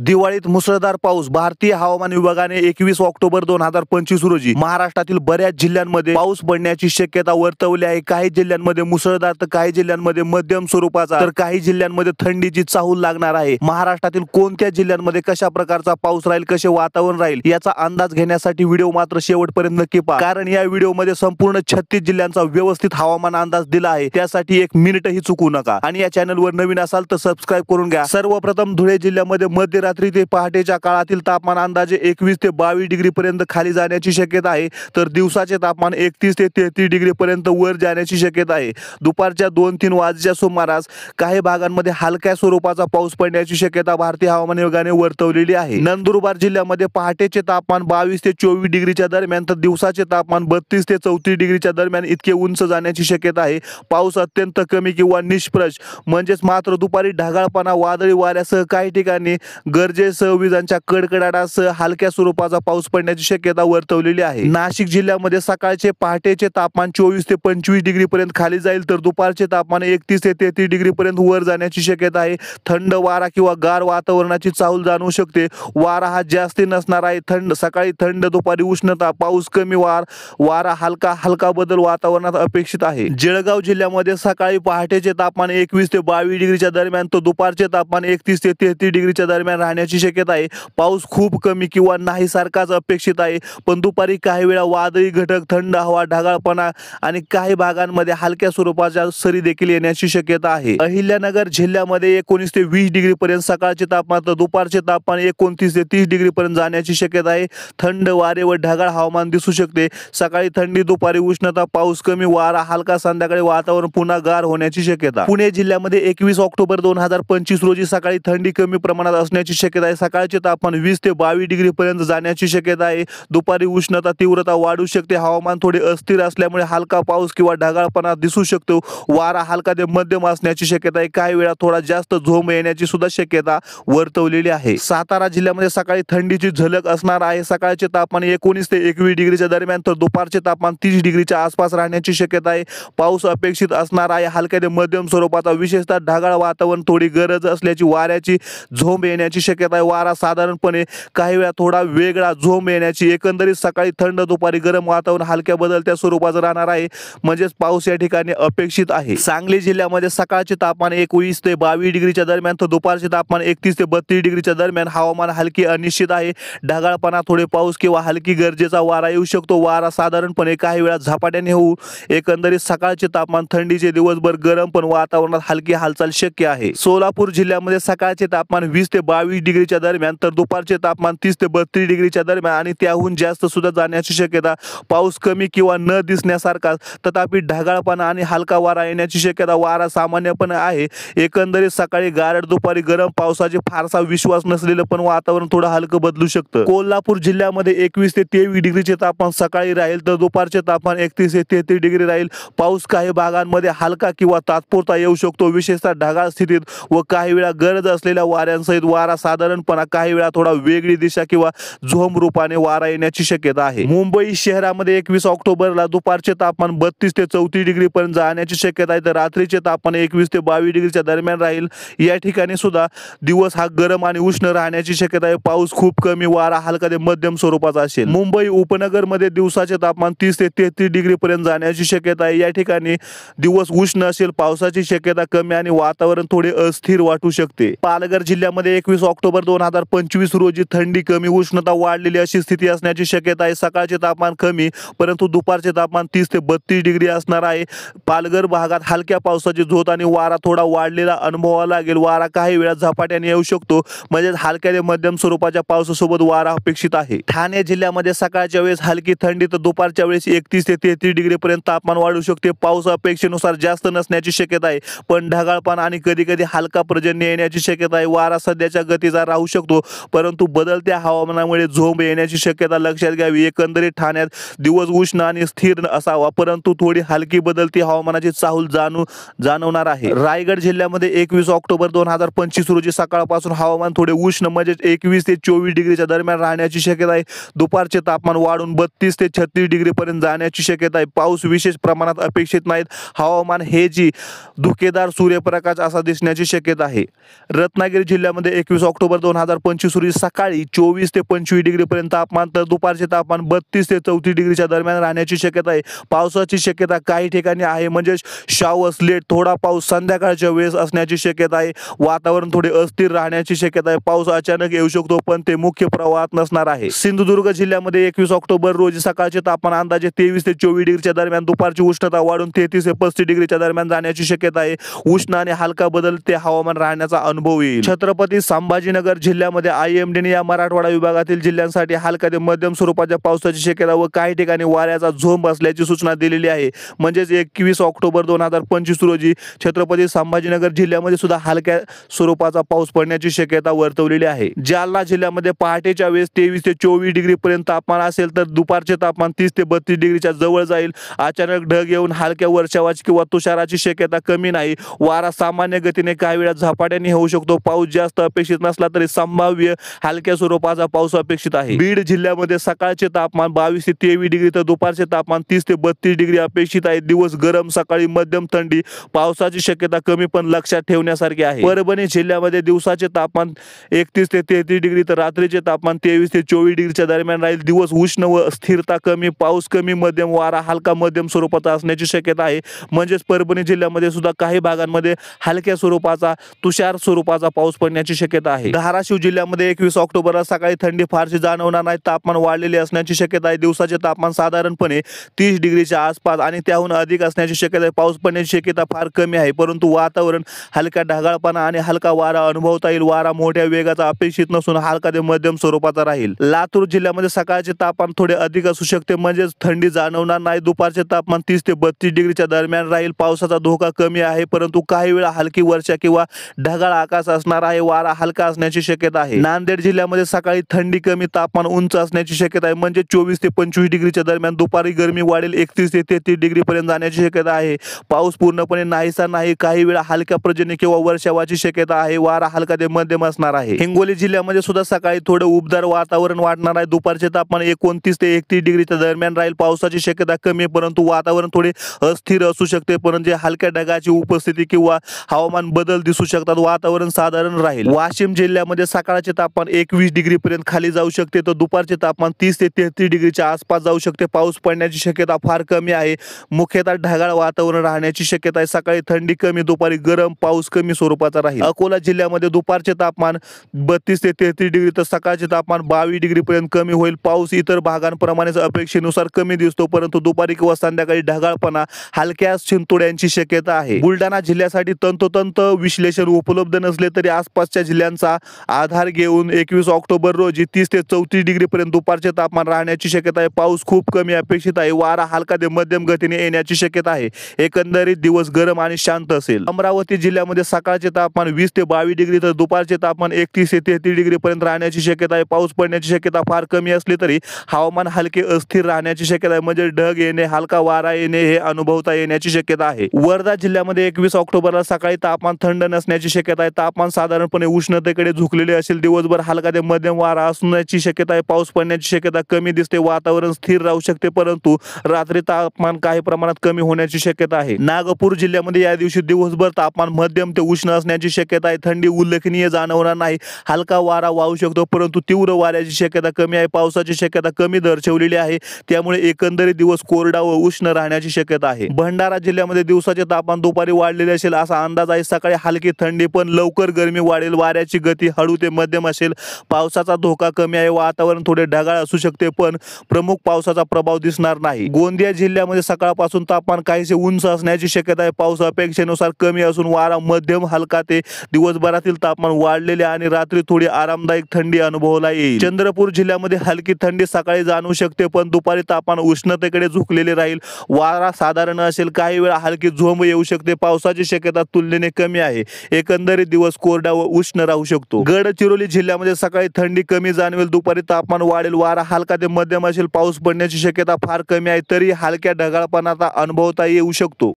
दिवाळीत मुसळधार पाऊस. भारतीय हवामान विभागाने 21 ऑक्टोबर 2025 रोजी महाराष्ट्रातील बऱ्याच जिल्ह्यांमध्ये पाऊस पडण्याची शक्यता वर्तवली आहे. काही जिल्ह्यांमध्ये मुसळधार तर काही जिल्ह्यांमध्ये मध्यम स्वरूपाचा तर काही जिल्ह्यांमध्ये थंडीची चाहूल लागणार आहे. महाराष्ट्रातील कोणत्या जिल्ह्यांमध्ये कशा प्रकारचा पाऊस राहील, कसे वातावरण राहील याचा अंदाज घेण्यासाठी व्हिडिओ मात्र शेवटपर्यंत नक्की पहा, कारण या व्हिडिओमध्ये संपूर्ण 36 जिल्ह्यांचा व्यवस्थित हवामान अंदाज दिला आहे. त्यासाठी 1 मिनिटही चुकू नका आणि या चॅनलवर नवीन असाल तर सबस्क्राइब करून घ्या. सर्वप्रथम धुळे जिल्ह्यामध्ये मध्यरात्री ते पहाटेच्या काळातील तापमान अंदाजे 21 ते 22 डिग्री पर्यंत खाली जाण्याची शक्यता आहे, तर दिवसाचे तापमान 31 ते 33 डिग्री पर्यंत वर जाण्याची शक्यता आहे. दुपारच्या 2-3 वाजेच्या सुमारास काही भागांमध्ये हलक्या स्वरूपाचा पाऊस पडण्याची शक्यता भारतीय हवामान विभागाने वर्तवलेली आहे. नंदुरबार जिल्ह्यामध्ये पहाटेचे तापमान 22 ते 24 डिग्रीच्या दरम्यान तर दिवसाचे तापमान 32 ते 34 डिग्रीच्या दरम्यान इतके उंच जाण्याची शक्यता आहे. पाऊस अत्यंत कमी किंवा निष्प्रभ म्हणजेच मात्र दुपारी ढगाळपणा, वादळी वाऱ्यासह काही ठिकाणी गरजेसह विजांच्या कडकडाटासह हलक्या स्वरूपाचा पाऊस पडण्याची शक्यता वर्तवलेली आहे. नाशिक जिल्ह्यामध्ये सकाळचे पहाटेचे तापमान 24 ते 25 डिग्री पर्यंत खाली जाईल, तर दुपारचे तापमान 31 ते 33 डिग्री पर्यंत वर जाण्याची शक्यता आहे. थंड वारा किंवा गार वातावरणाची चाहूल जाणवू शकते. वारा हा जास्ती नसणार आहे. सकाळी थंड, दुपारी उष्णता, पाऊस कमी, वारा हलका बदल वातावरणात अपेक्षित आहे. जळगाव जिल्ह्यामध्ये सकाळी पहाटेचे तापमान 21 ते 22 डिग्रीच्या दरम्यान तर दुपारचे तापमान 31 ते 33 डिग्रीच्या दरम्यान राहण्याची शक्यता आहे. पाऊस खूप कमी किंवा नाही सारखाच अपेक्षित आहे, पण दुपारी काही वेळा वादळी घटक, थंड हवा, ढगाळपणा आणि काही भागांमध्ये हलक्या स्वरूपाच्या सरी देखील येण्याची शक्यता आहे. अहिल्यानगर जिल्ह्यामध्ये 19 ते 20 डिग्री पर्यंत सकाळचे तापमान तर दुपारचे तापमान 29 ते 30 डिग्री पर्यंत जाण्याची शक्यता आहे. थंड वारे व ढगाळ हवामान दिसू शकते. सकाळी थंडी, दुपारी उष्णता, पाऊस कमी, वारा हलका, संध्याकाळी वातावरण पुन्हा गार होण्याची शक्यता. पुणे जिल्ह्यामध्ये 21 ऑक्टोबर 2025 रोजी सकाळी थंडी कमी प्रमाणात असण्याची शक्यता आहे. सकाळचे तापमान 20 ते 22 डिग्री पर्यंत जाण्याची शक्यता आहे. दुपारी उष्णता तीव्रता वाढू शकते. हवामान थोडे अस्थिर असल्यामुळे हलका पाऊस किंवा ढगाळपणा दिसू शकतो. वारा हलका ते मध्यम असण्याची शक्यता आहे. काही वेळा थोडा जास्त झोम येण्याची सुद्धा शक्यता वर्तवलेली आहे. सातारा जिल्ह्यामध्ये सकाळी थंडीची झलक असणार आहे. सकाळचे तापमान 19 ते 21 डिग्रीच्या दरम्यान तर दुपारचे तापमान 30 डिग्रीच्या आसपास राहण्याची शक्यता आहे. पाऊस अपेक्षित असणार आहे. हलक्या ते मध्यम स्वरूपाचा, विशेषतः ढगाळ वातावरण, थोडी गरज असल्याची वाऱ्याची झोंब येण्याची शक्यता आहे. वारा साधारणपणे काही वेळा थोडा वेगळा झोंब येण्याची. एकंदरीत सकाळी थंड, दुपारी गरम वातावरण हलक्या बदलत्या स्वरूपाचं राहणार आहे, म्हणजेच पाऊस या ठिकाणी अपेक्षित आहे. सांगली जिल्ह्यामध्ये सकाळचे तापमान 21 ते 22 डिग्रीच्या दरम्यान तर दुपारचे तापमान 31 ते 32 डिग्रीच्या दरम्यान. हवामान हलकी अनिश्चित आहे. ढगाळपणा, थोडे पाऊस किंवा हलकी गरजेचा वारा येऊ शकतो. वारा साधारणपणे काही वेळा झपाट्याने होऊ. एकंदरीत सकाळचे तापमान थंडीचे, दिवसभर गरम, पण वातावरणात हलकी हालचाल शक्य आहे. सोलापूर जिल्ह्यामध्ये सकाळचे तापमान 20 ते 22 डिग्रीच्या दरम्यान तर दुपारचे तापमान 30 ते 32 डिग्रीच्या दरम्यान आणि त्याहून जास्त सुद्धा जाण्याची शक्यता. पाऊस कमी किंवा न दिसण्यासारखा, तथापि ढगाळपणा आणि हलका वारा येण्याची शक्यता. वारा सामान्यपणे आहे. एकंदरीत सकाळी गारठ, दुपारी गरम. पावसाचे फारसा विश्वास नसलेलं पण वातावरण थोडं हलकं बदलू शकतं. कोल्हापूर जिल्ह्यामध्ये 21 ते 23 डिग्रीचे तापमान सकाळी राहील, तर दुपारचे तापमान 31 ते 33 डिग्री राहील. पाऊस काही भागांमध्ये हलका किंवा तात्पुरता येऊ शकतो, विशेषतः ढगाळ स्थितीत व काही वेळा गरज असलेल्या वाऱ्यांसहित. वारा साधारणपणे काही वेळा थोडा वेगळी दिशा किंवा झोम रूपाने वारा येण्याची शक्यता आहे. मुंबई शहरामध्ये 21 ऑक्टोबरला दुपारचे तापमान 32 ते 34 डिग्री पर्यंत जाण्याची शक्यता आहे, तर रात्रीचे तापमान 21 ते 22 डिग्रीच्या दरम्यान राहील. या ठिकाणी सुद्धा दिवस हा गरम आणि उष्ण राहण्याची शक्यता आहे. पाऊस खूप कमी, वारा हलका ते मध्यम स्वरूपाचा असेल. मुंबई उपनगरमध्ये दिवसाचे तापमान 30 ते 33 डिग्री पर्यंत जाण्याची शक्यता आहे. या ठिकाणी दिवस उष्ण असेल, पावसाची शक्यता कमी आणि वातावरण थोडे अस्थिर वाटू शकते. पालघर जिल्ह्यामध्ये 21 ऑक्टोबर 2025 रोजी थंडी कमी, उष्णता वाढलेली अशी स्थिती असण्याची शक्यता आहे. सकाळचे तापमान कमी, परंतु दुपारचे तापमान 30 ते 32 डिग्री असणार आहे. पालघर भागात हलक्या पावसाची झोत आणि वारा थोडा वाढलेला अनुभवाला लागेल. वारा काही वेळा झपाट्याने येऊ शकतो, म्हणजे हलक्या ते मध्यम स्वरूपाच्या पावसासोबत वारा अपेक्षित आहे. ठाणे जिल्ह्यामध्ये सकाळच्या वेळेस हलकी थंडी तर दुपारच्या वेळेस 31 ते 33 डिग्री पर्यंत तापमान वाढू शकते. पाऊस अपेक्षेनुसार जास्त नसण्याची शक्यता आहे, पण ढगाळपणा आणि कधी कधी हलका पर्जन्य येण्याची शक्यता आहे. वारा सध्याच्या गतीचा राहू शकतो, परंतु बदलत्या हवामानामुळे झोंब येण्याची शक्यता लक्षात घ्यावी. एकंदरीत ठाण्यात दिवस उष्ण आणि स्थिर असावा, परंतु थोडी हलकी बदलती हवामानाची चाहूल जाणवणार आहे. रायगड जिल्ह्यामध्ये 21 ऑक्टोबर 2025 रोजी सकाळपासून हवामान थोडे उष्ण, म्हणजे 21 ते 24 डिग्रीच्या दरम्यान राहण्याची शक्यता आहे. दुपारचे तापमान वाढून 32 ते 36 डिग्री पर्यंत जाण्याची शक्यता आहे. पाऊस विशेष प्रमाणात अपेक्षित नाहीत. हवामान हे जी धुकेदार सूर्यप्रकाश असा दिसण्याची शक्यता आहे. रत्नागिरी जिल्ह्यामध्ये 21 ऑक्टोबर 2025 रोजी सकाळी 24 ते 25 डिग्री पर्यंत तापमान, तर दुपारचे तापमान 32 ते 34 डिग्रीच्या दरम्यान राहण्याची शक्यता आहे. पावसाची शक्यता काही ठिकाणी आहे, म्हणजे शावर्स, लेट थोडा पाऊस संध्याकाळच्या वेळेस असण्याची शक्यता आहे. वातावरण थोडे अस्थिर राहण्याची शक्यता आहे. पाऊस अचानक येऊ शकतो, पण ते मुख्य प्रवाहात नसणार आहे. सिंधुदुर्ग जिल्ह्यामध्ये 21 ऑक्टोबर रोजी सकाळचे तापमान अंदाजे 23 ते 24 डिग्रीच्या दरम्यान, दुपारची उष्णता वाढून 33 ते 35 डिग्रीच्या दरम्यान जाण्याची शक्यता आहे. उष्ण आणि हलका बदलते हवामान राहण्याचा अनुभव येईल. छत्रपती संभाजीनगर जिल्ह्यामध्ये IMD या मराठवाडा विभागातील जिल्ह्यांसाठी हलका ते मध्यम स्वरूपाच्या पावसाची शक्यता व काही ठिकाणी वाऱ्याचा झोंब असल्याची सूचना दिलेली आहे. म्हणजेच 21 ऑक्टोबर 2025 रोजी छत्रपती संभाजीनगर जिल्ह्यामध्ये सुद्धा हलक्या स्वरूपाचा पाऊस पडण्याची शक्यता वर्तवलेली आहे. जालना जिल्ह्यामध्ये पहाटेच्या वेळेस 23 ते 24 डिग्री पर्यंत तापमान असेल, तर दुपारचे तापमान 30 ते 32 डिग्रीच्या जवळ जाईल. अचानक ढग येऊन हलक्या वर्षावाची किंवा तुषाराची शक्यता कमी नाही. वारा सामान्य गतीने काही वेळा झपाट्याने होऊ शकतो. पाऊस जास्त अपेक्षित नसला तरी संभाव्य हलक्या स्वरूपाचा पाऊस अपेक्षित आहे. बीड जिल्ह्यामध्ये सकाळचे तापमान 22 ते 23 डिग्री, तर दुपारचे तापमान 30 ते 32 डिग्री अपेक्षित आहे. दिवस गरम, सकाळी मध्यम थंडी. पावसाची शक्यता कमी पण लक्षात ठेवण्यासारखी आहे. परभणी जिल्ह्यामध्ये दिवसाचे तापमान 31 ते 33 डिग्री, तर रात्रीचे तापमान 23 ते 24 डिग्रीच्या दरम्यान राहील. दिवस उष्ण व स्थिरता कमी, पाऊस कमी मध्यम, वारा हलका मध्यम स्वरूपाचा असण्याची शक्यता आहे. म्हणजेच परभणी जिल्ह्यामध्ये सुद्धा काही भागांमध्ये हलक्या स्वरूपाचा तुषार स्वरूपाचा पाऊस पडण्याची शक्यता आहे. धाराशिव जिल्ह्यामध्ये 21 ऑक्टोबरला सकाळी थंडी फारशी जाणवणार नाही. तापमान वाढलेले असण्याची शक्यता आहे. दिवसाचे तापमान साधारणपणे 30 डिग्रीच्या आसपास आणि त्याहून अधिक असण्याची शक्यता आहे. पाऊस पडण्याची शक्यता फार कमी आहे, परंतु वातावरण हलका ढगाळपणा आणि हलका वारा अनुभवता येईल. वारा मोठ्या वेगाचा अपेक्षित नसून हलका ते मध्यम स्वरूपाचा राहील. लातूर जिल्ह्यामध्ये सकाळचे तापमान थोडे अधिक असू शकते, म्हणजेच थंडी जाणवणार नाही. दुपारचे तापमान 30 ते 32 डिग्रीच्या दरम्यान राहील. पावसाचा धोका कमी आहे, परंतु काही वेळा हलकी वर्षा किंवा ढगाळ आकाश असणार आहे. वारा हलका असण्याची शक्यता आहे. नांदेड जिल्ह्यामध्ये सकाळी थंडी कमी, तापमान उंच असण्याची शक्यता आहे, म्हणजे 24 ते 25 डिग्रीच्या दरम्यान. दुपारी गरमी वाढेल, 31 ते 33 डिग्री पर्यंत जाण्याची शक्यता आहे. पाऊस पूर्णपणे नाहीसा नाही. काही वेळा हलक्या पर्जन्य किंवा वर्षावाची शक्यता आहे. वारा हलका ते मध्यम असणार आहे. हिंगोली जिल्ह्यामध्ये सुद्धा सकाळी थोडे उबदार वातावरण वाटणार आहे. दुपारचे तापमान 29 ते 31 डिग्रीच्या दरम्यान राहील. पावसाची शक्यता कमी, परंतु वातावरण थोडे अस्थिर असू शकते. परंतु हलक्या ढगाची उपस्थिती किंवा हवामान बदल दिसू शकतात. वातावरण साधारण राहील. वाशिम जिल्ह्यामध्ये सकाळचे तापमान 21 डिग्री पर्यंत खाली जाऊ शकते, तर दुपारचे तापमान 30 ते 33 डिग्रीच्या आसपास जाऊ शकते. पाऊस पडण्याची शक्यता फार कमी आहे. मुख्यतः ढगाळ वातावरण राहण्याची शक्यता आहे. सकाळी थंडी कमी, दुपारी गरम, पाऊस कमी स्वरूपाचा राहील. अकोला जिल्ह्यामध्ये दुपारचे तापमान 32 ते 33 डिग्री, तर सकाळचे तापमान 22 डिग्री पर्यंत कमी होईल. पाऊस इतर भागांप्रमाणेच अपेक्षेनुसार कमी दिसतो, परंतु दुपारी किंवा संध्याकाळी ढगाळपणा, हलक्या शिंतोड्यांची शक्यता आहे. बुलढाणा जिल्ह्यासाठी तंतोतंत विश्लेषण उपलब्ध नसले तरी आसपासच्या जिल्ह्यांचा आधार घेऊन 21 ऑक्टोबर रोजी 30 ते 34 डिग्री पर्यंत दुपारचे तापमान राहण्याची शक्यता आहे. पाऊस खूप कमी अपेक्षित आहे. वारा हलका ते मध्यम गतीने येण्याची शक्यता आहे. एकंदरीत दिवस गरम आणि शांत असेल. अमरावती जिल्ह्यामध्ये सकाळचे तापमान 20 ते 22 डिग्री, तर दुपारचे तापमान 31 ते 33 डिग्री पर्यंत राहण्याची शक्यता आहे. पाऊस पडण्याची शक्यता फार कमी असली तरी हवामान हलके अस्थिर राहण्याची शक्यता आहे, म्हणजे ढग येणे, हलका वारा येणे हे अनुभवता येण्याची शक्यता आहे. वर्धा जिल्ह्यामध्ये 21 ऑक्टोबरला सकाळी तापमान थंड नसण्याची शक्यता आहे. तापमान साधारणपणे उष्णतेकडे झुकलेले असेल. दिवसभर हलका ते मध्यम वारा असण्याची शक्यता आहे. पाऊस पडण्याची शक्यता कमी दिसते. वातावरण स्थिर राहू शकते, परंतु रात्री तापमान काही प्रमाणात कमी होण्याची शक्यता आहे. नागपूर जिल्ह्यामध्ये या दिवशी दिवसभर तापमान मध्यम ते उष्ण असण्याची शक्यता आहे. थंडी उल्लेखनीय जाणवणार नाही. हलका वारा वाहू शकतो, परंतु तीव्र वाऱ्याची शक्यता कमी आहे. पावसाची शक्यता कमी दर्शवलेली आहे, त्यामुळे एकंदरीत दिवस कोरडा व उष्ण राहण्याची शक्यता आहे. भंडारा जिल्ह्यामध्ये दिवसाचे तापमान दुपारी वाढलेले असेल असा अंदाज आहे. सकाळी हलकी थंडी पण लवकर गरमी वाढेल. वाऱ्याची गती हळू ते मध्यम असेल. पावसाचा धोका कमी आहे. वातावरण थोडे ढगाळ असू शकते, पण प्रमुख पावसाचा प्रभाव दिसणार नाही. गोंदिया जिल्ह्यामध्ये सकाळपासून तापमान काहीसे उंच असण्याची शक्यता आहे. पाऊस अपेक्षेनुसार कमी असून वारा मध्यम हलका ते दिवसभरातील तापमान वाढलेले आणि रात्री थोडी आरामदायक थंडी अनुभवला येईल. चंद्रपूर जिल्ह्यामध्ये हलकी थंडी सकाळी जाणवू शकते, पण दुपारी तापमान उष्णतेकडे झुकलेले राहील. वारा साधारण असेल. काही वेळा हलकी झोंब येऊ शकते. पावसाची शक्यता तुलनेने कमी आहे. एकंदरीत दिवस कोरडा व उष्ण राहू शकतो. गडचिरोली जिल्ह्यामध्ये सकाळी थंडी कमी जाणवेल. दुपारी तापमान वाढेल. वारा हलका ते मध्यम असेल. पाऊस पडण्याची शक्यता फार कमी आहे, तरी हलक्या ढगाळपणाचा अनुभवता येऊ शकतो.